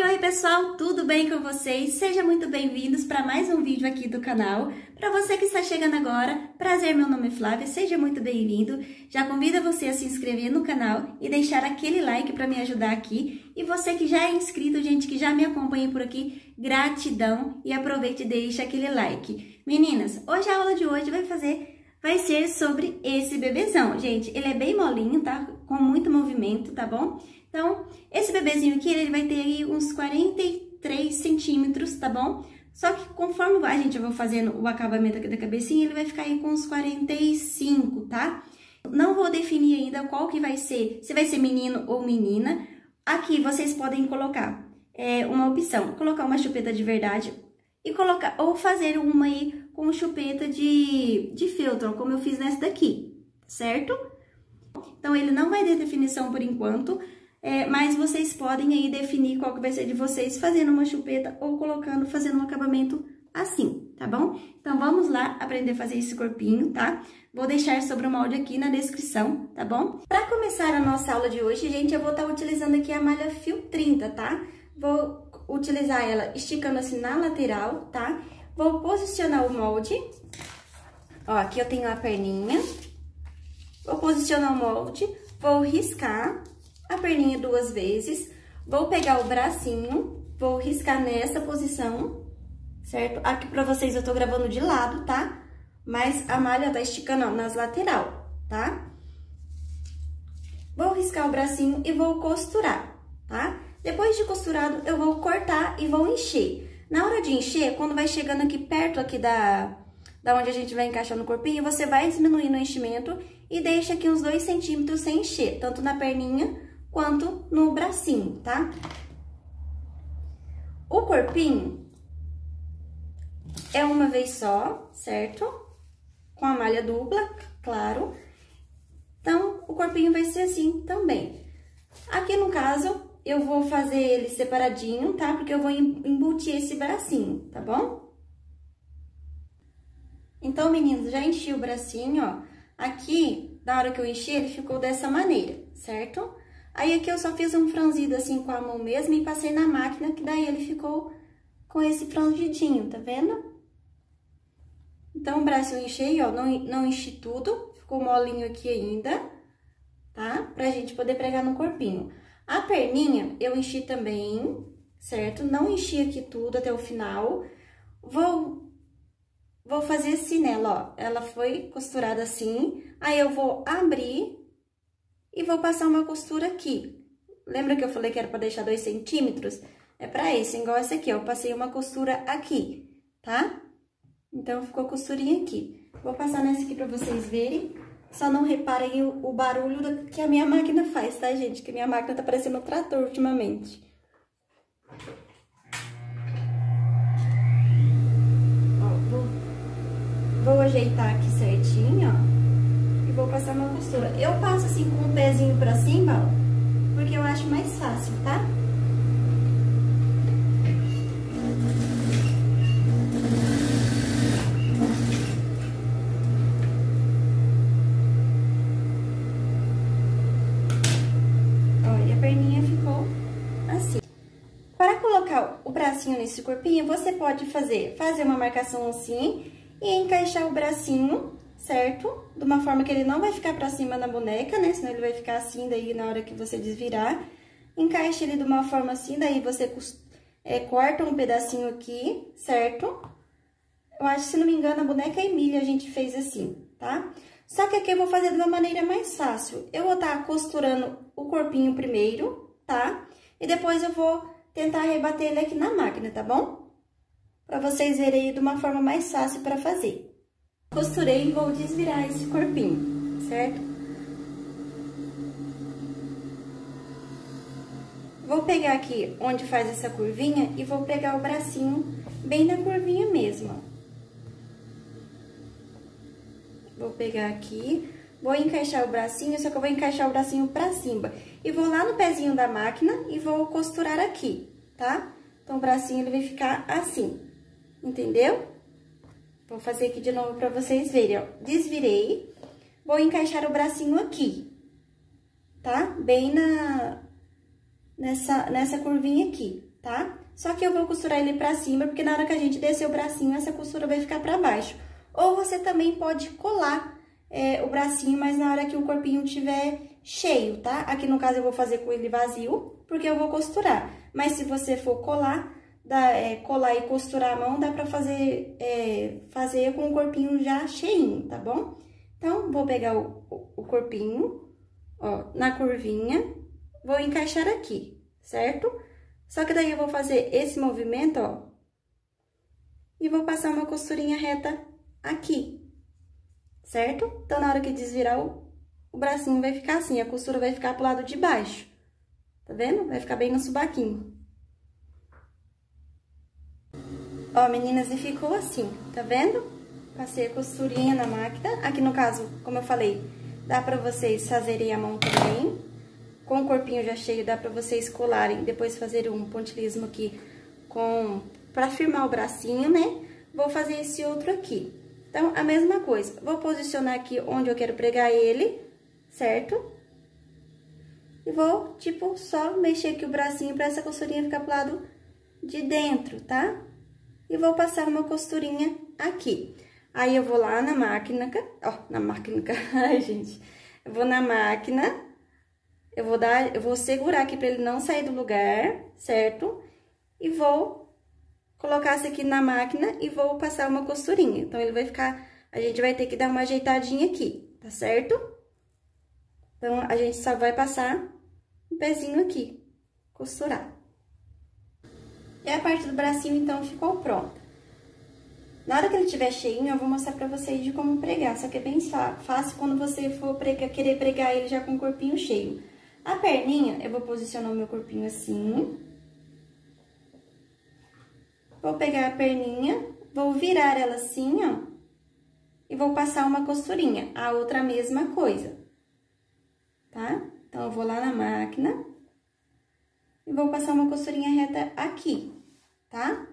Oi pessoal, tudo bem com vocês? Sejam muito bem-vindos para mais um vídeo aqui do canal. Para você que está chegando agora, prazer, meu nome é Flávia, seja muito bem-vindo. Já convido você a se inscrever no canal e deixar aquele like para me ajudar aqui. E você que já é inscrito, gente que já me acompanha por aqui, gratidão e aproveite e deixe aquele like. Meninas, hoje a aula de hoje vai ser sobre esse bebezão. Gente, ele é bem molinho, tá? Com muito movimento, tá bom? Então, esse bebezinho aqui, ele vai ter aí uns 43 centímetros, tá bom? Só que conforme a gente vai fazendo o acabamento aqui da cabecinha, ele vai ficar aí com uns 45, tá? Não vou definir ainda qual que vai ser, se vai ser menino ou menina. Aqui vocês podem colocar uma opção, colocar uma chupeta de verdade e colocar, ou fazer uma aí com chupeta de feltro, como eu fiz nessa daqui, certo? Então, ele não vai ter definição por enquanto, mas vocês podem aí definir qual que vai ser de vocês, fazendo uma chupeta ou fazendo um acabamento assim, tá bom? Então, vamos lá aprender a fazer esse corpinho, tá? Vou deixar sobre o molde aqui na descrição, tá bom? Para começar a nossa aula de hoje, gente, eu vou estar utilizando aqui a malha fio 30, tá? Vou utilizar ela esticando assim na lateral, tá? Vou posicionar o molde. Ó, aqui eu tenho a perninha. Vou posicionar o molde, vou riscar a perninha 2 vezes, vou pegar o bracinho, vou riscar nessa posição, certo? Aqui pra vocês eu tô gravando de lado, tá? Mas a malha tá esticando, ó, nas lateral, tá? Vou riscar o bracinho e vou costurar, tá? Depois de costurado, eu vou cortar e vou encher. Na hora de encher, quando vai chegando aqui perto aqui da onde a gente vai encaixar no corpinho, você vai diminuindo o enchimento e deixa aqui uns 2 centímetros sem encher, tanto na perninha quanto no bracinho, tá? O corpinho é uma vez só, certo? Com a malha dupla, claro. Então, o corpinho vai ser assim também. Aqui no caso, eu vou fazer ele separadinho, tá? Porque eu vou embutir esse bracinho, tá bom? Então, meninos, já enchi o bracinho, ó. Aqui, na hora que eu enchi, ele ficou dessa maneira, certo? Aí, aqui eu só fiz um franzido assim com a mão mesmo e passei na máquina, que daí ele ficou com esse franzidinho, tá vendo? Então, o braço eu enchei, ó, não enchi tudo, ficou molinho aqui ainda, tá? Pra gente poder pregar no corpinho. A perninha eu enchi também, certo? Não enchi aqui tudo até o final. Vou fazer assim nela, ó. Ela foi costurada assim, aí eu vou abrir e vou passar uma costura aqui. Lembra que eu falei que era pra deixar 2 centímetros? É pra isso, igual essa aqui, ó. Eu passei uma costura aqui, tá? Então, ficou costurinha aqui. Vou passar nessa aqui pra vocês verem. Só não reparem o barulho que a minha máquina faz, tá, gente? Que a minha máquina tá parecendo um trator ultimamente. Vou ajeitar aqui certinho, ó, e vou passar uma costura. Eu passo assim com o pezinho pra cima, ó, porque eu acho mais fácil, tá? Ó, e a perninha ficou assim. Para colocar o bracinho nesse corpinho, você pode fazer uma marcação assim e encaixar o bracinho, certo? De uma forma que ele não vai ficar pra cima na boneca, né? Senão ele vai ficar assim daí na hora que você desvirar. Encaixa ele de uma forma assim, daí você corta um pedacinho aqui, certo? Eu acho, se não me engano, a boneca Emília a gente fez assim, tá? Só que aqui eu vou fazer de uma maneira mais fácil. Eu vou estar costurando o corpinho primeiro, tá? E depois eu vou tentar rebater ele aqui na máquina, tá bom? Pra vocês verem aí de uma forma mais fácil pra fazer. Costurei e vou desvirar esse corpinho, certo? Vou pegar aqui onde faz essa curvinha e vou pegar o bracinho bem na curvinha mesmo. Vou pegar aqui, vou encaixar o bracinho, só que eu vou encaixar o bracinho pra cima. E vou lá no pezinho da máquina e vou costurar aqui, tá? Então, o bracinho ele vai ficar assim. Entendeu? Vou fazer aqui de novo pra vocês verem, ó. Desvirei, vou encaixar o bracinho aqui, tá? Bem nessa curvinha aqui, tá? Só que eu vou costurar ele pra cima, porque na hora que a gente descer o bracinho, essa costura vai ficar pra baixo. Ou você também pode colar o bracinho, mas na hora que o corpinho tiver cheio, tá? Aqui no caso eu vou fazer com ele vazio, porque eu vou costurar. Mas se você for colar e costurar a mão, dá pra fazer com o corpinho já cheinho, tá bom? Então, vou pegar o corpinho, ó, na curvinha, vou encaixar aqui, certo? Só que daí eu vou fazer esse movimento, ó, e vou passar uma costurinha reta aqui, certo? Então, na hora que desvirar o bracinho vai ficar assim, a costura vai ficar pro lado de baixo, tá vendo? Vai ficar bem no subaquinho. Ó, meninas, e ficou assim, tá vendo? Passei a costurinha na máquina. Aqui no caso, como eu falei, dá pra vocês fazerem a mão também. Com o corpinho já cheio, dá pra vocês colarem, depois fazer um pontilismo aqui pra firmar o bracinho, né? Vou fazer esse outro aqui. Então, a mesma coisa. Vou posicionar aqui onde eu quero pregar ele, certo? E vou, tipo, só mexer aqui o bracinho pra essa costurinha ficar pro lado de dentro, tá? E vou passar uma costurinha aqui. Aí, eu vou lá na máquina, ai, gente, eu vou na máquina, eu vou segurar aqui pra ele não sair do lugar, certo? E vou colocar isso aqui na máquina e vou passar uma costurinha. Então, ele vai ficar, a gente vai ter que dar uma ajeitadinha aqui, tá certo? Então, a gente só vai passar um pezinho aqui, costurar. E a parte do bracinho, então, ficou pronta. Na hora que ele estiver cheinho, eu vou mostrar pra vocês de como pregar. Só que é bem fácil quando você for querer pregar ele já com o corpinho cheio. A perninha, eu vou posicionar o meu corpinho assim. Vou pegar a perninha, vou virar ela assim, ó. E vou passar uma costurinha. A outra, a mesma coisa. Tá? Então, eu vou lá na máquina. E vou passar uma costurinha reta aqui, tá?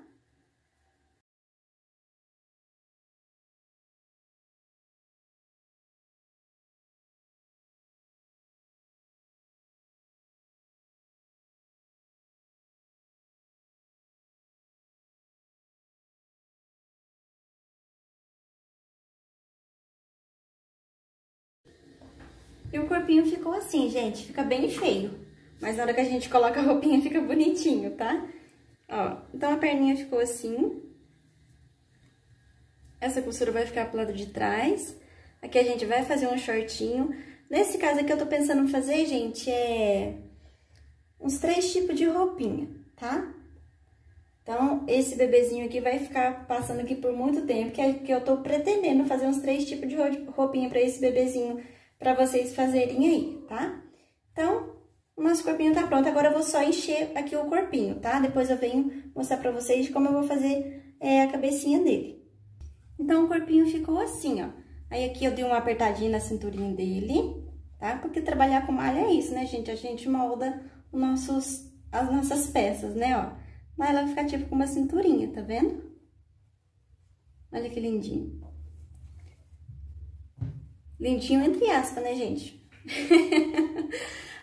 E o corpinho ficou assim, gente, fica bem feio. Mas na hora que a gente coloca a roupinha, fica bonitinho, tá? Ó, então a perninha ficou assim. Essa costura vai ficar pro lado de trás. Aqui a gente vai fazer um shortinho. Nesse caso aqui eu tô pensando em fazer, gente, uns 3 tipos de roupinha, tá? Então, esse bebezinho aqui vai ficar passando aqui por muito tempo, que eu tô pretendendo fazer uns 3 tipos de roupinha pra esse bebezinho, pra vocês fazerem aí, tá? Então, o nosso corpinho tá pronto. Agora eu vou só encher aqui o corpinho, tá? Depois eu venho mostrar pra vocês como eu vou fazer a cabecinha dele. Então, o corpinho ficou assim, ó. Aí, aqui eu dei uma apertadinha na cinturinha dele, tá? Porque trabalhar com malha é isso, né, gente? A gente molda as nossas peças, né, ó. Mas ela vai ficar tipo com uma cinturinha, tá vendo? Olha que lindinho. Lindinho entre aspas, né, gente?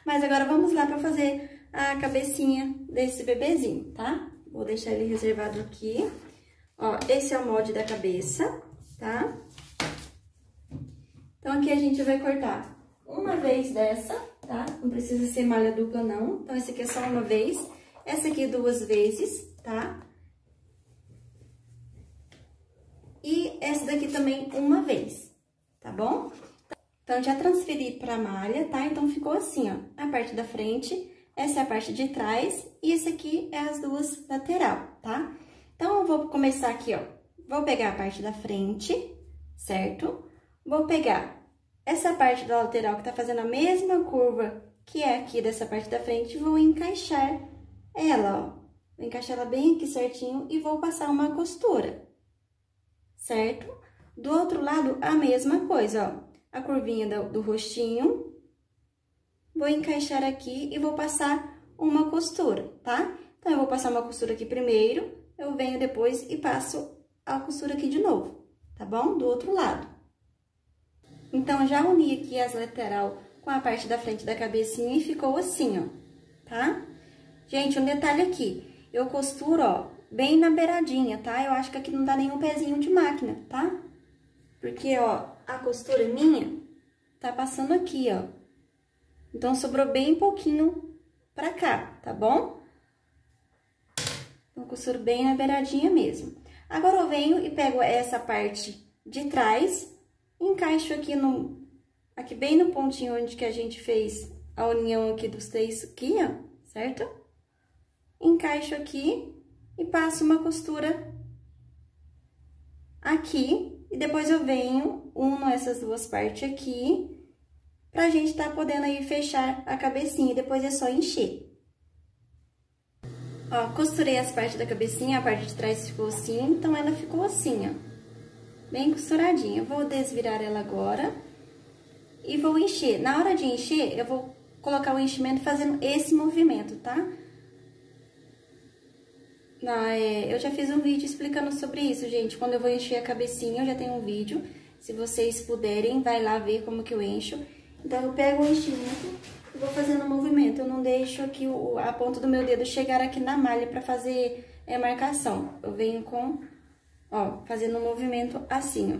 Mas agora vamos lá pra fazer a cabecinha desse bebezinho, tá? Vou deixar ele reservado aqui. Ó, esse é o molde da cabeça, tá? Então, aqui a gente vai cortar uma vez dessa, tá? Não precisa ser malha dupla, não. Então, esse aqui é só uma vez. Essa aqui 2 vezes, tá? E essa daqui também uma vez, tá bom? Então, já transferi pra malha, tá? Então, ficou assim, ó. A parte da frente, essa é a parte de trás e esse aqui é as 2 lateral, tá? Então, eu vou começar aqui, ó. Vou pegar a parte da frente, certo? Vou pegar essa parte da lateral que tá fazendo a mesma curva que é aqui dessa parte da frente, vou encaixar ela, ó. Vou encaixar ela bem aqui certinho e vou passar uma costura, certo? Do outro lado, a mesma coisa, ó. A curvinha do rostinho, vou encaixar aqui e vou passar uma costura, tá? Então, eu vou passar uma costura aqui primeiro, eu venho depois e passo a costura aqui de novo, tá bom? Do outro lado. Então, já uni aqui as lateral com a parte da frente da cabecinha e ficou assim, ó, tá? Gente, um detalhe aqui, eu costuro, ó, bem na beiradinha, tá? Eu acho que aqui não dá nenhum pezinho de máquina, tá? Porque, ó, a costura minha tá passando aqui, ó. Então, sobrou bem pouquinho pra cá, tá bom? Então, costuro bem na beiradinha mesmo. Agora, eu venho e pego essa parte de trás, encaixo aqui aqui bem no pontinho onde que a gente fez a união aqui dos três aqui, ó, certo? Encaixo aqui e passo uma costura aqui, e depois eu venho, uno essas duas partes aqui, pra gente tá podendo aí fechar a cabecinha, e depois é só encher. Ó, costurei as partes da cabecinha, a parte de trás ficou assim, então ela ficou assim, ó, bem costuradinha. Eu vou desvirar ela agora e vou encher. Na hora de encher, eu vou colocar o enchimento fazendo esse movimento, tá? Eu já fiz um vídeo explicando sobre isso, gente. Quando eu vou encher a cabecinha, eu já tenho um vídeo. Se vocês puderem, vai lá ver como que eu encho. Então, eu pego o enchimento e vou fazendo o movimento. Eu não deixo aqui a ponta do meu dedo chegar aqui na malha pra fazer marcação. Eu venho ó, fazendo um movimento assim, ó.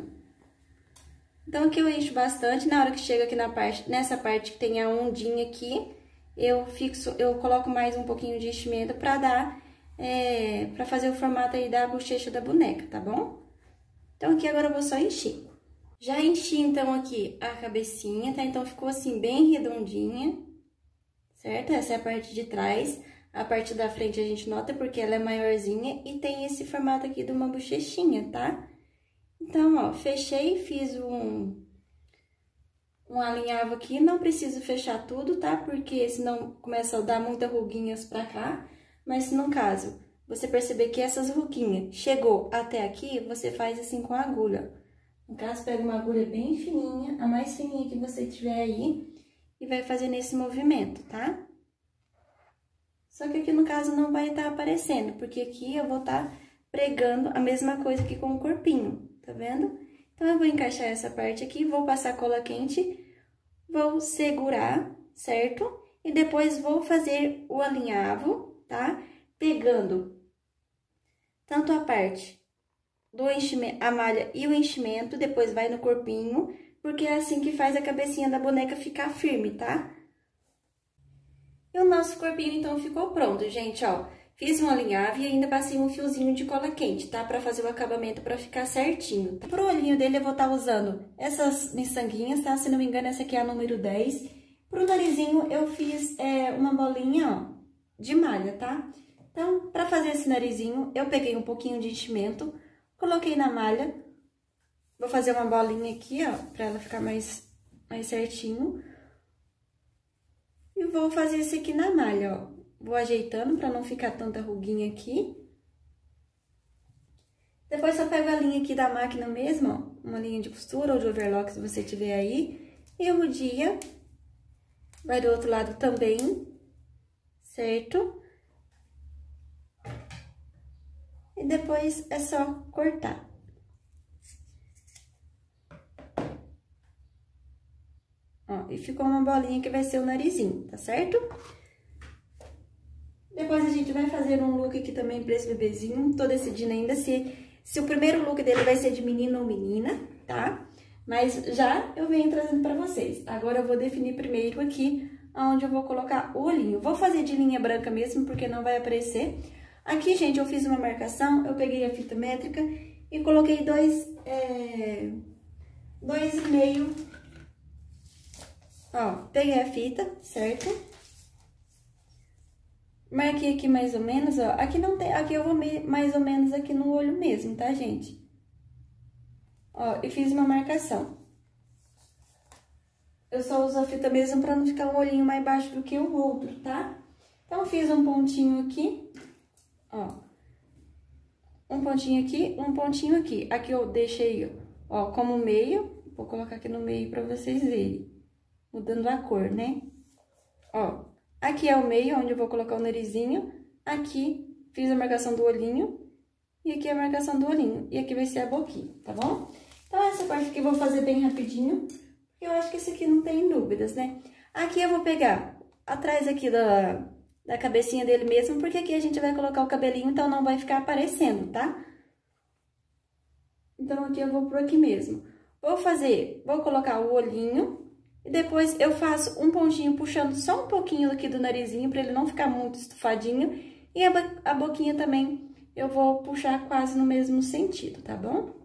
Então, aqui eu encho bastante. Na hora que chega aqui nessa parte que tem a ondinha aqui, eu coloco mais um pouquinho de enchimento pra dar... pra fazer o formato aí da bochecha da boneca, tá bom? Então, aqui agora eu vou só encher. Já enchi, então, aqui a cabecinha, tá? Então, ficou assim, bem redondinha, certo? Essa é a parte de trás. A parte da frente a gente nota porque ela é maiorzinha e tem esse formato aqui de uma bochechinha, tá? Então, ó, fechei, fiz um alinhavo aqui. Não preciso fechar tudo, tá? Porque senão começa a dar muitas ruguinhas pra cá. Mas se no caso, você perceber que essas ruguinhas chegou até aqui, você faz assim com a agulha. No caso, pega uma agulha bem fininha, a mais fininha que você tiver aí, e vai fazer nesse movimento, tá? Só que aqui no caso não vai estar aparecendo, porque aqui eu vou estar pregando a mesma coisa que com o corpinho, tá vendo? Então, eu vou encaixar essa parte aqui, vou passar cola quente, vou segurar, certo? E depois vou fazer o alinhavo, tá? Pegando tanto a parte do enchimento, a malha e o enchimento, depois vai no corpinho, porque é assim que faz a cabecinha da boneca ficar firme, tá? E o nosso corpinho, então, ficou pronto, gente, ó. Fiz um alinhavo e ainda passei um fiozinho de cola quente, tá? Pra fazer o acabamento, pra ficar certinho. Pro olhinho dele, eu vou estar usando essas miçanguinhas, tá? Se não me engano, essa aqui é a número 10. Pro narizinho, eu fiz uma bolinha, ó, de malha, tá? Então, pra fazer esse narizinho, eu peguei um pouquinho de enchimento, coloquei na malha. Vou fazer uma bolinha aqui, ó, pra ela ficar mais certinho. E vou fazer esse aqui na malha, ó. Vou ajeitando pra não ficar tanta ruguinha aqui. Depois, só pego a linha aqui da máquina mesmo, ó. Uma linha de costura ou de overlock, se você tiver aí. E o rodinha vai do outro lado também, certo? E depois é só cortar. Ó, e ficou uma bolinha que vai ser o narizinho, tá certo? Depois a gente vai fazer um look aqui também pra esse bebezinho. Tô decidindo ainda se o primeiro look dele vai ser de menino ou menina, tá? Mas já eu venho trazendo pra vocês. Agora eu vou definir primeiro aqui onde eu vou colocar o olhinho. Vou fazer de linha branca mesmo, porque não vai aparecer. Aqui, gente, eu fiz uma marcação, eu peguei a fita métrica e coloquei 2,5. Ó, peguei a fita, certo? Marquei aqui mais ou menos, ó. Aqui não tem, aqui eu vou mais ou menos aqui no olho mesmo, tá, gente? Ó, e fiz uma marcação. Eu só uso a fita mesmo pra não ficar um olhinho mais baixo do que o outro, tá? Então, fiz um pontinho aqui, ó. Um pontinho aqui, um pontinho aqui. Aqui eu deixei, ó, como meio. Vou colocar aqui no meio pra vocês verem. Mudando a cor, né? Ó, aqui é o meio, onde eu vou colocar o narizinho. Aqui, fiz a marcação do olhinho. E aqui é a marcação do olhinho. E aqui vai ser a boquinha, tá bom? Então, essa parte aqui eu vou fazer bem rapidinho. Eu acho que esse aqui não tem dúvidas, né? Aqui eu vou pegar, atrás aqui da cabecinha dele mesmo, porque aqui a gente vai colocar o cabelinho, então não vai ficar aparecendo, tá? Então, aqui eu vou por aqui mesmo. Vou colocar o olhinho e depois eu faço um pontinho puxando só um pouquinho aqui do narizinho, pra ele não ficar muito estufadinho. E a boquinha também eu vou puxar quase no mesmo sentido, tá bom?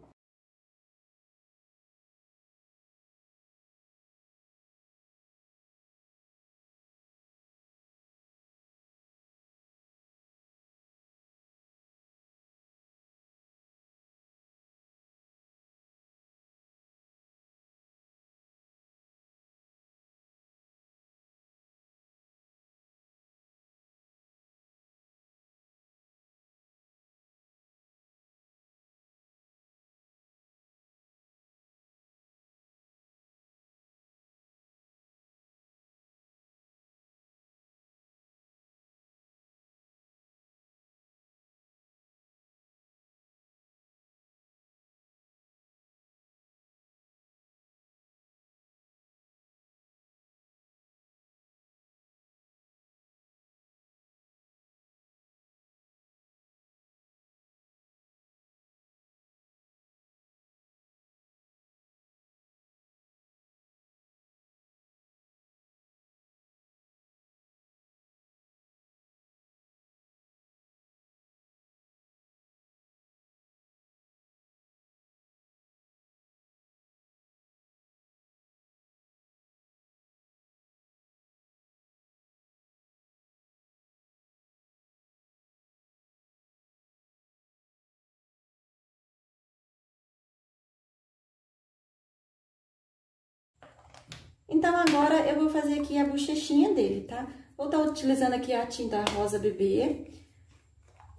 Então, agora eu vou fazer aqui a bochechinha dele, tá? Vou estar utilizando aqui a tinta rosa bebê.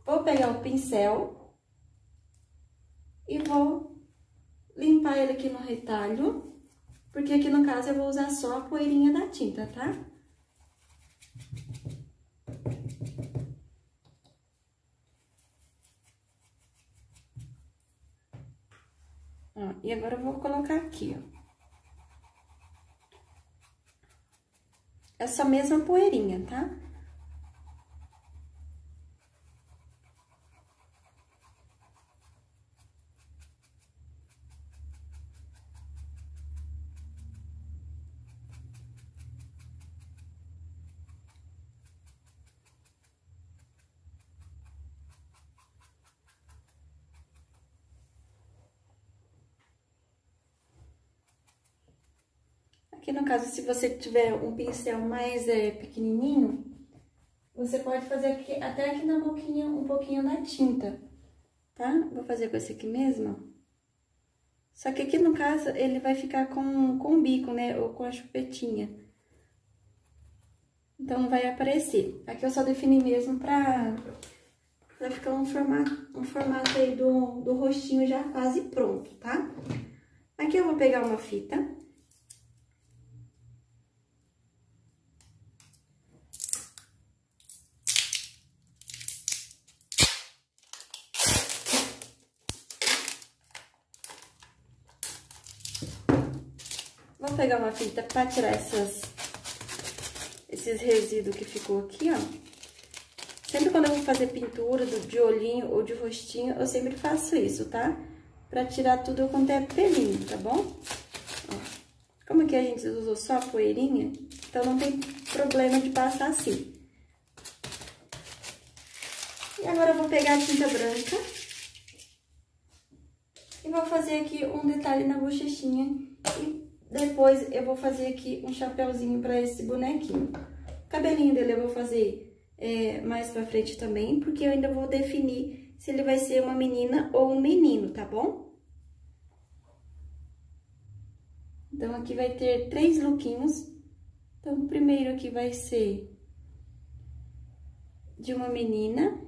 Vou pegar o pincel e vou limpar ele aqui no retalho, porque aqui no caso eu vou usar só a poeirinha da tinta, tá? Ó, e agora eu vou colocar aqui, ó. Essa mesma poeirinha, tá? Aqui no caso, se você tiver um pincel mais pequenininho, você pode fazer aqui, até aqui na boquinha um pouquinho da tinta, tá? Vou fazer com esse aqui mesmo. Só que aqui no caso, ele vai ficar com o bico, né? Ou com a chupetinha. Então, não vai aparecer. Aqui eu só defini mesmo pra ficar um formato aí do rostinho já quase pronto, tá? Aqui eu vou pegar uma fita. Vou pegar uma fita pra tirar esses resíduos que ficou aqui, ó. Sempre quando eu vou fazer pintura de olhinho ou de rostinho, eu sempre faço isso, tá? Pra tirar tudo quanto é pelinho, tá bom? Ó, como aqui a gente usou só a poeirinha, então não tem problema de passar assim. E agora eu vou pegar a tinta branca e vou fazer aqui um detalhe na bochechinha e depois eu vou fazer aqui um chapéuzinho pra esse bonequinho. O cabelinho dele eu vou fazer mais pra frente também, porque eu ainda vou definir se ele vai ser uma menina ou um menino, tá bom? Então, aqui vai ter 3 lookinhos. Então, o primeiro aqui vai ser de uma menina.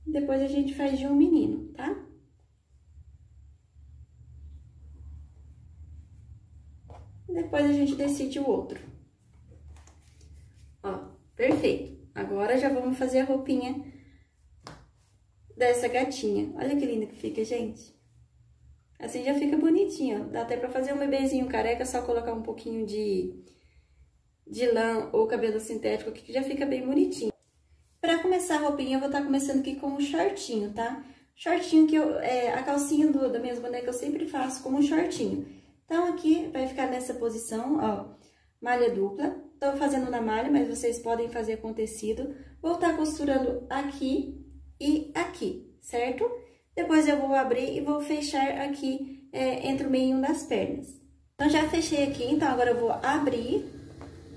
Depois a gente faz de um menino, tá? Depois a gente decide o outro. Ó, perfeito. Agora já vamos fazer a roupinha dessa gatinha. Olha que linda que fica, gente. Assim já fica bonitinho, ó. Dá até pra fazer um bebezinho careca, só colocar um pouquinho de lã ou cabelo sintético aqui, que já fica bem bonitinho. Pra começar a roupinha, eu vou estar começando aqui com um shortinho, tá? Shortinho que a calcinha da minha boneca eu sempre faço como um shortinho. Então, aqui vai ficar nessa posição, ó, malha dupla. Tô fazendo na malha, mas vocês podem fazer com tecido. Vou estar costurando aqui e aqui, certo? Depois eu vou abrir e vou fechar aqui entre o meio das pernas. Então, já fechei aqui, então agora eu vou abrir,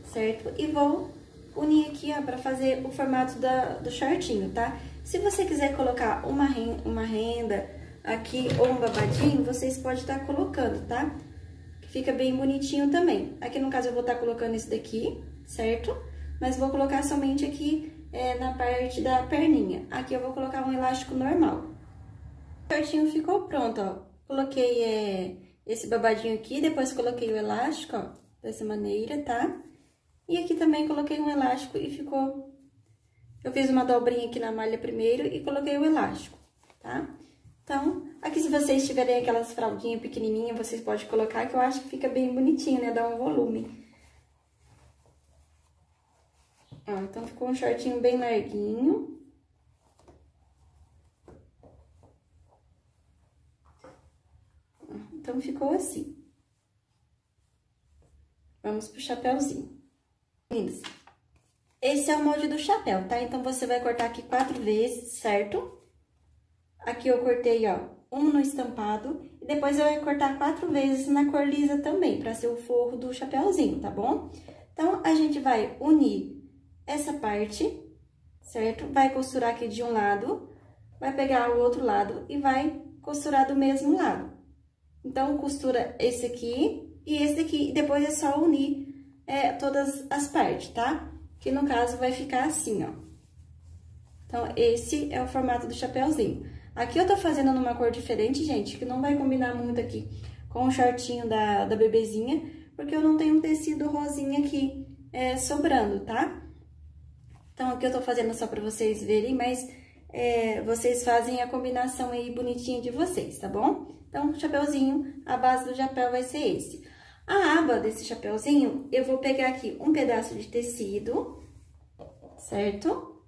certo? E vou unir aqui, ó, pra fazer o formato do shortinho, tá? Se você quiser colocar uma renda aqui ou um babadinho, vocês podem estar colocando, tá? Fica bem bonitinho também. Aqui no caso eu vou estar colocando esse daqui, certo? Mas vou colocar somente aqui na parte da perninha. Aqui eu vou colocar um elástico normal. O shortinho ficou pronto, ó. Coloquei esse babadinho aqui, depois coloquei o elástico, ó, dessa maneira, tá? E aqui também coloquei um elástico e ficou... Eu fiz uma dobrinha aqui na malha primeiro e coloquei o elástico, tá? Então, aqui se vocês tiverem aquelas fraldinhas pequenininhas, vocês podem colocar, que eu acho que fica bem bonitinho, né? Dá um volume. Ó, então, ficou um shortinho bem larguinho. Então, ficou assim. Vamos pro chapéuzinho. Lindos. Esse é o molde do chapéu, tá? Então, você vai cortar aqui 4 vezes, certo? Aqui eu cortei, ó, um no estampado. E depois eu vou cortar 4 vezes na cor lisa também, pra ser o forro do chapéuzinho, tá bom? Então, a gente vai unir essa parte, certo? Vai costurar aqui de um lado, vai pegar o outro lado e vai costurar do mesmo lado. Então, costura esse aqui e esse daqui. E depois é só unir todas as partes, tá? Que no caso vai ficar assim, ó. Então, esse é o formato do chapéuzinho. Aqui eu tô fazendo numa cor diferente, gente, que não vai combinar muito aqui com o shortinho da bebezinha, porque eu não tenho um tecido rosinha aqui sobrando, tá? Então, aqui eu tô fazendo só pra vocês verem, mas vocês fazem a combinação aí bonitinha de vocês, tá bom? Então, o chapéuzinho, a base do chapéu vai ser esse. A aba desse chapéuzinho, eu vou pegar aqui um pedaço de tecido, certo?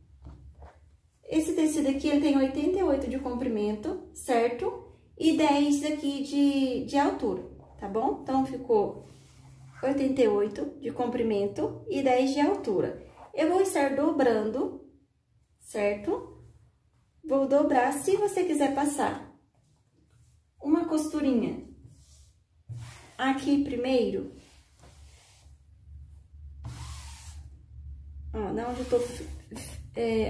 Esse tecido aqui, ele tem 88 de comprimento, certo? E 10 aqui de altura, tá bom? Então, ficou 88 de comprimento e 10 de altura. Eu vou estar dobrando, certo? Vou dobrar, se você quiser passar uma costurinha aqui primeiro, ó,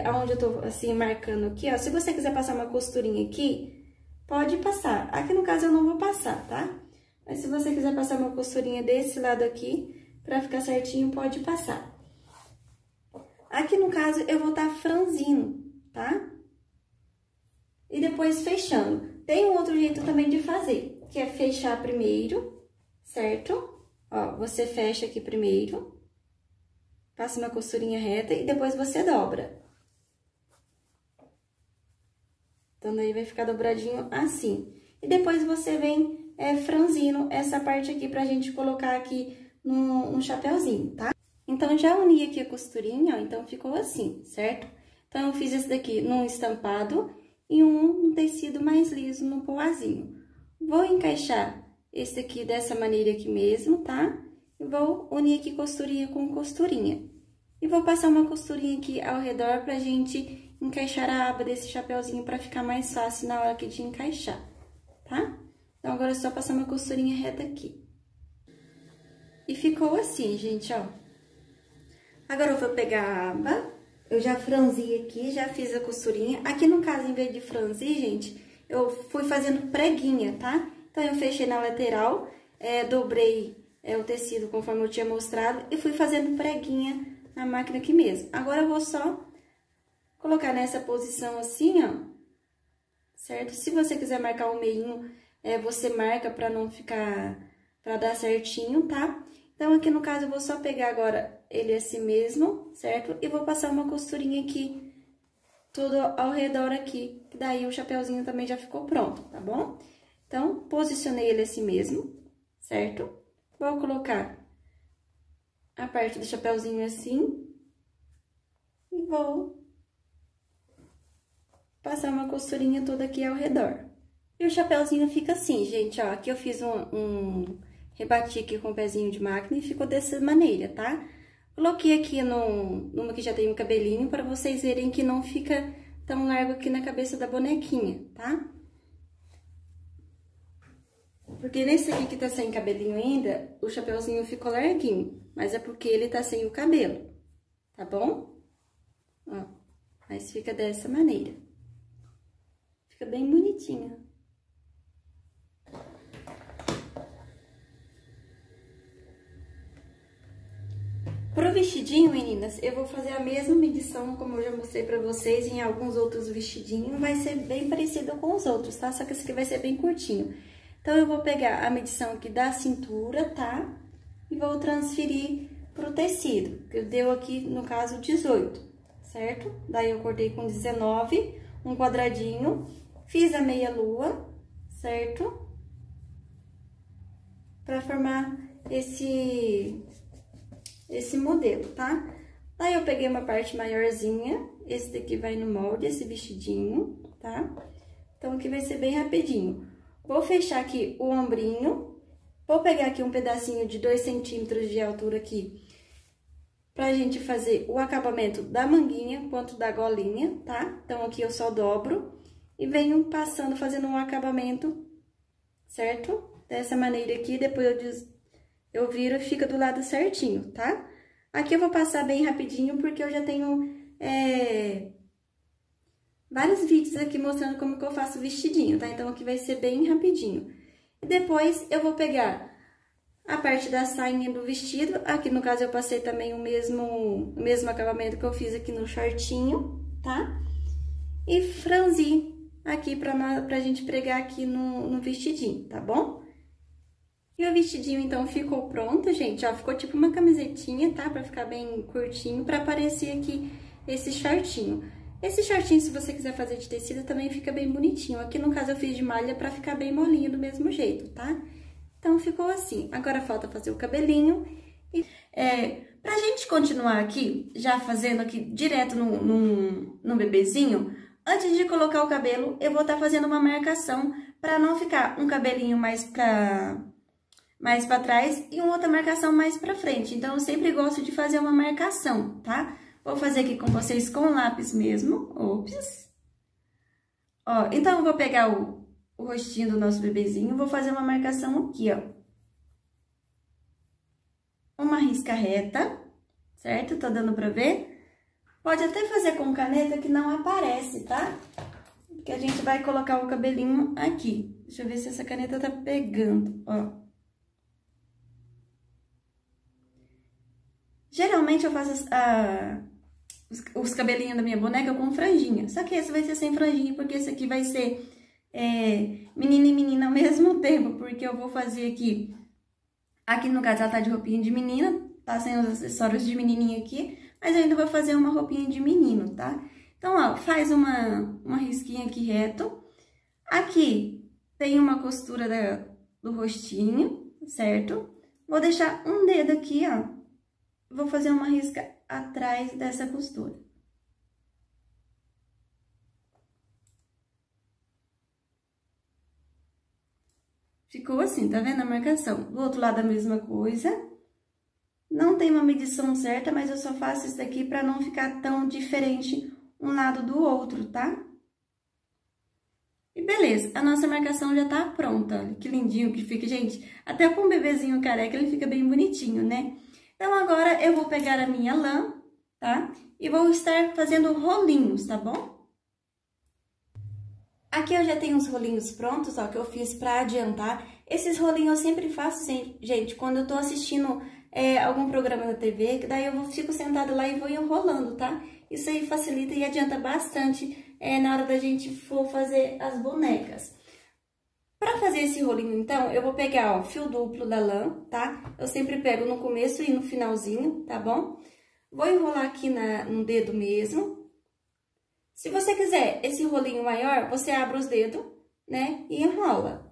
aonde eu tô assim marcando aqui, ó, se você quiser passar uma costurinha aqui, pode passar. Aqui no caso eu não vou passar, tá? Mas se você quiser passar uma costurinha desse lado aqui, pra ficar certinho, pode passar. Aqui no caso eu vou estar franzindo, tá? E depois fechando. Tem um outro jeito também de fazer, que é fechar primeiro, certo? Ó, você fecha aqui primeiro, passa uma costurinha reta e depois você dobra. Então, daí vai ficar dobradinho assim. E depois você vem franzindo essa parte aqui pra gente colocar aqui no chapéuzinho, tá? Então, já uni aqui a costurinha, ó, então ficou assim, certo? Então, eu fiz esse daqui num estampado e um tecido mais liso no poazinho. Vou encaixar esse aqui dessa maneira aqui mesmo, tá? E vou unir aqui costurinha com costurinha. E vou passar uma costurinha aqui ao redor pra gente encaixar a aba desse chapéuzinho pra ficar mais fácil na hora aqui de encaixar, tá? Então, agora é só passar uma costurinha reta aqui. E ficou assim, gente, ó. Agora, eu vou pegar a aba, eu já franzi aqui, já fiz a costurinha. Aqui, no caso, em vez de franzir, gente, eu fui fazendo preguinha, tá? Então, eu fechei na lateral, dobrei o tecido conforme eu tinha mostrado e fui fazendo preguinha na máquina aqui mesmo. Agora, eu vou só colocar nessa posição assim, ó, certo? Se você quiser marcar o meinho, você marca pra não ficar, pra dar certinho, tá? Então, aqui no caso, eu vou só pegar agora ele assim mesmo, certo? E vou passar uma costurinha aqui, tudo ao redor aqui, que daí o chapéuzinho também já ficou pronto, tá bom? Então, posicionei ele assim mesmo, certo? Vou colocar a parte do chapéuzinho assim e vou passar uma costurinha toda aqui ao redor. E o chapéuzinho fica assim, gente, ó, aqui eu fiz rebati aqui com o pezinho de máquina e ficou dessa maneira, tá? Coloquei aqui numa que já tem um cabelinho, para vocês verem que não fica tão largo aqui na cabeça da bonequinha, tá? Porque nesse aqui que tá sem cabelinho ainda, o chapeuzinho ficou larguinho, mas é porque ele tá sem o cabelo, tá bom? Ó, mas fica dessa maneira. Fica bem bonitinho. Pro vestidinho, meninas, eu vou fazer a mesma medição como eu já mostrei pra vocês em alguns outros vestidinhos. Vai ser bem parecido com os outros, tá? Só que esse aqui vai ser bem curtinho. Então, eu vou pegar a medição aqui da cintura, tá? E vou transferir pro tecido, que deu aqui, no caso, 18, certo? Daí, eu cortei com 19, um quadradinho, fiz a meia lua, certo? Pra formar esse modelo, tá? Daí, eu peguei uma parte maiorzinha, esse daqui vai no molde, esse vestidinho, tá? Então, aqui vai ser bem rapidinho. Vou fechar aqui o ombrinho, vou pegar aqui um pedacinho de 2 centímetros de altura aqui, pra gente fazer o acabamento da manguinha quanto da golinha, tá? Então, aqui eu só dobro e venho passando, fazendo um acabamento, certo? Dessa maneira aqui, depois eu viro e fica do lado certinho, tá? Aqui eu vou passar bem rapidinho, porque eu já tenho vários vídeos aqui mostrando como que eu faço o vestidinho, tá? Então, aqui vai ser bem rapidinho. E depois, eu vou pegar a parte da sainha do vestido. Aqui, no caso, eu passei também o mesmo acabamento que eu fiz aqui no shortinho, tá? E franzir aqui pra gente pregar aqui no vestidinho, tá bom? E o vestidinho, então, ficou pronto, gente, ó, ficou tipo uma camisetinha, tá? Pra ficar bem curtinho, pra aparecer aqui esse shortinho. Esse shortinho, se você quiser fazer de tecido, também fica bem bonitinho. Aqui, no caso, eu fiz de malha pra ficar bem molinho do mesmo jeito, tá? Então, ficou assim. Agora, falta fazer o cabelinho. Pra gente continuar aqui, já fazendo aqui direto no bebezinho, antes de colocar o cabelo, eu vou estar fazendo uma marcação pra não ficar um cabelinho mais pra trás e uma outra marcação mais pra frente. Então, eu sempre gosto de fazer uma marcação, tá? Vou fazer aqui com vocês com lápis mesmo. Ops. Ó, então, eu vou pegar o rostinho do nosso bebezinho, vou fazer uma marcação aqui, ó. Uma risca reta, certo? Tá dando pra ver? Pode até fazer com caneta que não aparece, tá? Porque a gente vai colocar o cabelinho aqui. Deixa eu ver se essa caneta tá pegando, ó. Geralmente, eu faço os cabelinhos da minha boneca com franjinha. Só que esse vai ser sem franjinha, porque esse aqui vai ser menina e menina ao mesmo tempo. Porque eu vou fazer aqui... Aqui, no caso, ela tá de roupinha de menina, tá sem os acessórios de menininha aqui. Mas eu ainda vou fazer uma roupinha de menino, tá? Então, ó, faz uma risquinha aqui reto. Aqui tem uma costura do rostinho, certo? Vou deixar um dedo aqui, ó. Vou fazer uma risca atrás dessa costura. Ficou assim, tá vendo a marcação? Do outro lado a mesma coisa. Não tem uma medição certa, mas eu só faço isso daqui pra não ficar tão diferente um lado do outro, tá? E beleza, a nossa marcação já tá pronta. Olha que lindinho que fica, gente. Até com o bebezinho careca ele fica bem bonitinho, né? Então, agora, eu vou pegar a minha lã, tá? E vou estar fazendo rolinhos, tá bom? Aqui eu já tenho os rolinhos prontos, ó, que eu fiz pra adiantar. Esses rolinhos eu sempre faço, gente, quando eu tô assistindo algum programa na TV, que daí eu fico sentada lá e vou enrolando, tá? Isso aí facilita e adianta bastante na hora da gente for fazer as bonecas. Pra fazer esse rolinho, então, eu vou pegar, ó, fio duplo da lã, tá? Eu sempre pego no começo e no finalzinho, tá bom? Vou enrolar aqui no dedo mesmo. Se você quiser esse rolinho maior, você abre os dedos, né? E enrola.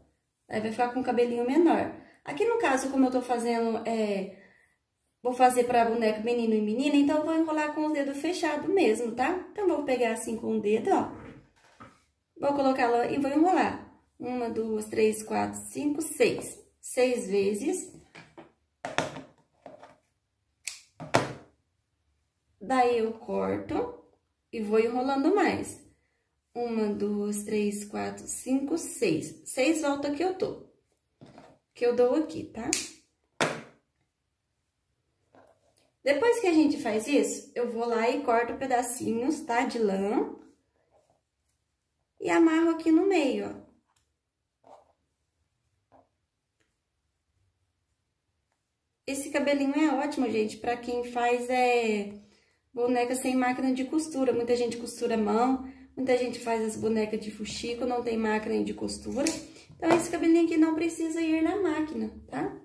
Aí vai ficar com um cabelinho menor. Aqui no caso, como eu tô fazendo, vou fazer pra boneca menino e menina, então eu vou enrolar com os dedos fechados mesmo, tá? Então, vou pegar assim com o dedo, ó. Vou colocar lá e vou enrolar. 1, 2, 3, 4, 5, 6. 6 vezes. Daí, eu corto e vou enrolando mais. 1, 2, 3, 4, 5, 6. 6 voltas que eu tô. Que eu dou aqui, tá? Depois que a gente faz isso, eu vou lá e corto pedacinhos, tá? De lã. E amarro aqui no meio, ó. Esse cabelinho é ótimo, gente, pra quem faz boneca sem máquina de costura. Muita gente costura à mão, muita gente faz as bonecas de fuxico, não tem máquina de costura. Então, esse cabelinho aqui não precisa ir na máquina, tá?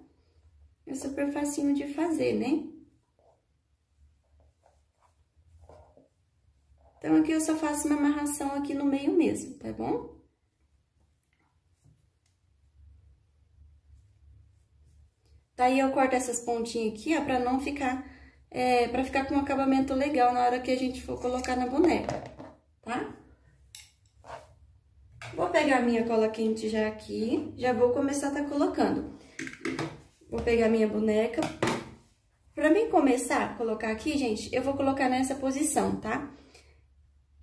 É super facinho de fazer, né? Então, aqui eu só faço uma amarração aqui no meio mesmo, tá bom? Daí, eu corto essas pontinhas aqui, ó, pra não ficar... pra ficar com um acabamento legal na hora que a gente for colocar na boneca, tá? Vou pegar minha cola quente já aqui, já vou começar a tá colocando. Vou pegar minha boneca. Pra mim começar a colocar aqui, gente, eu vou colocar nessa posição, tá?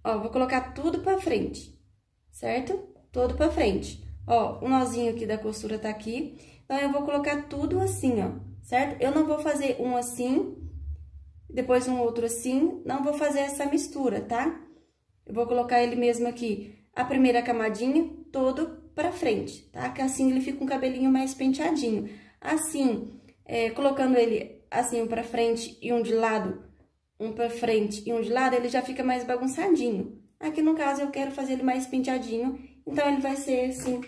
Ó, vou colocar tudo pra frente, certo? Todo pra frente. Ó, o nozinho aqui da costura tá aqui. Então, eu vou colocar tudo assim, ó, certo? Eu não vou fazer um assim, depois um outro assim. Não vou fazer essa mistura, tá? Eu vou colocar ele mesmo aqui, a primeira camadinha, todo pra frente, tá? Que assim ele fica um cabelinho mais penteadinho. Assim, colocando ele assim, um pra frente e um de lado, um pra frente e um de lado, ele já fica mais bagunçadinho. Aqui, no caso, eu quero fazer ele mais penteadinho, então, ele vai ser assim,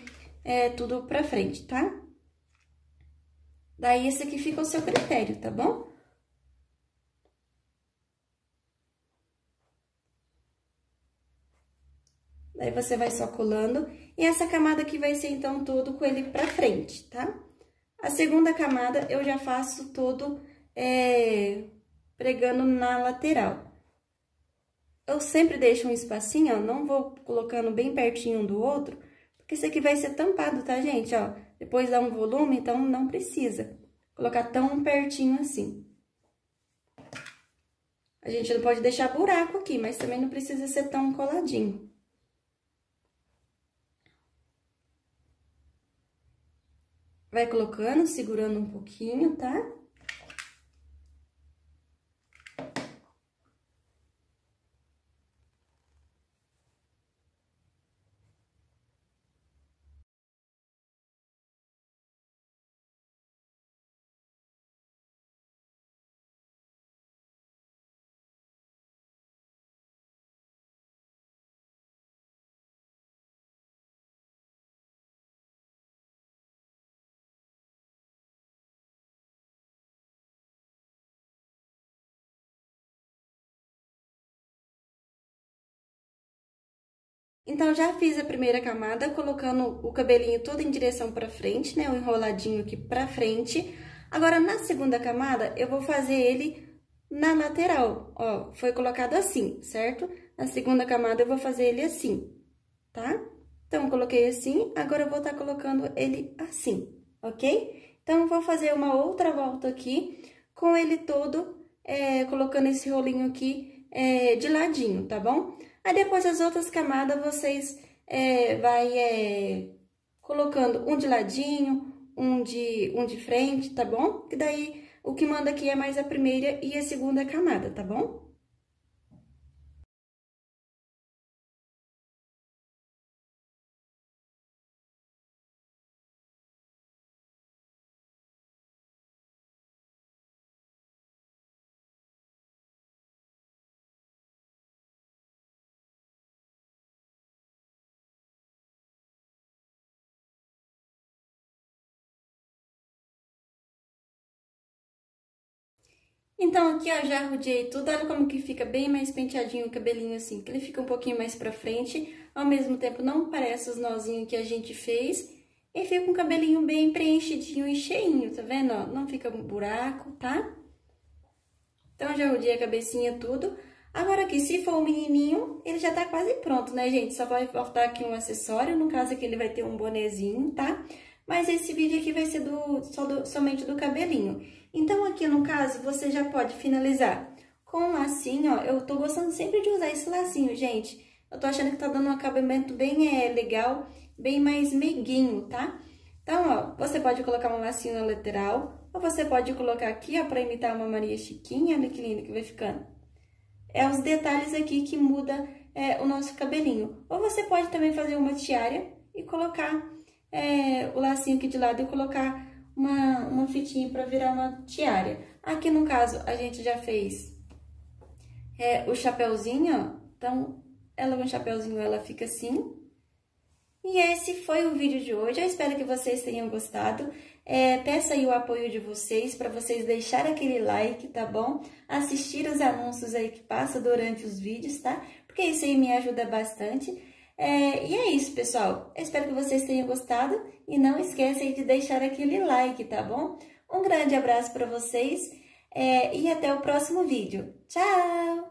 tudo pra frente, tá? Daí, esse aqui fica ao seu critério, tá bom? Daí, você vai só colando, e essa camada aqui vai ser, então, todo com ele pra frente, tá? A segunda camada, eu já faço todo pregando na lateral. Eu sempre deixo um espacinho, ó, não vou colocando bem pertinho um do outro, porque esse aqui vai ser tampado, tá, gente? Ó, depois dá um volume, então não precisa colocar tão pertinho assim. A gente não pode deixar buraco aqui, mas também não precisa ser tão coladinho. Vai colocando, segurando um pouquinho, tá? Então, já fiz a primeira camada, colocando o cabelinho todo em direção pra frente, né? O enroladinho aqui pra frente. Agora, na segunda camada, eu vou fazer ele na lateral, ó. Foi colocado assim, certo? Na segunda camada, eu vou fazer ele assim, tá? Então, coloquei assim, agora eu vou tá colocando ele assim, ok? Então, eu vou fazer uma outra volta aqui, com ele todo, colocando esse rolinho aqui de ladinho, tá bom? Aí, depois, as outras camadas, vocês vai colocando um de ladinho, um de frente, tá bom? Que daí, o que manda aqui é mais a primeira e a segunda camada, tá bom? Então, aqui, ó, já rodeei tudo. Olha como que fica bem mais penteadinho o cabelinho assim, que ele fica um pouquinho mais pra frente. Ao mesmo tempo, não parece os nozinhos que a gente fez. e fica um cabelinho bem preenchidinho e cheinho, tá vendo, ó? Não fica um buraco, tá? Então, já rodei a cabecinha tudo. Agora aqui, se for um menininho, ele já tá quase pronto, né, gente? Só vai faltar aqui um acessório, no caso aqui ele vai ter um bonezinho, tá? Mas esse vídeo aqui vai ser somente do cabelinho. Então, aqui no caso, você já pode finalizar com um lacinho, ó. Eu tô gostando sempre de usar esse lacinho, gente. Eu tô achando que tá dando um acabamento bem legal, bem mais meiguinho, tá? Então, ó, você pode colocar um lacinho na lateral, ou você pode colocar aqui, ó, pra imitar uma Maria Chiquinha. Olha que lindo que vai ficando. É os detalhes aqui que muda o nosso cabelinho. Ou você pode também fazer uma tiara e colocar o lacinho aqui de lado e colocar uma fitinha pra virar uma tiara. Aqui no caso, a gente já fez o chapéuzinho, ó. Então, ela com o chapéuzinho, ela fica assim. E esse foi o vídeo de hoje. Eu espero que vocês tenham gostado. Peço aí o apoio de vocês, para vocês deixarem aquele like, tá bom? Assistir os anúncios aí que passam durante os vídeos, tá? Porque isso aí me ajuda bastante. E é isso, pessoal. Eu espero que vocês tenham gostado. E não esqueçam de deixar aquele like, tá bom? Um grande abraço para vocês. E até o próximo vídeo. Tchau!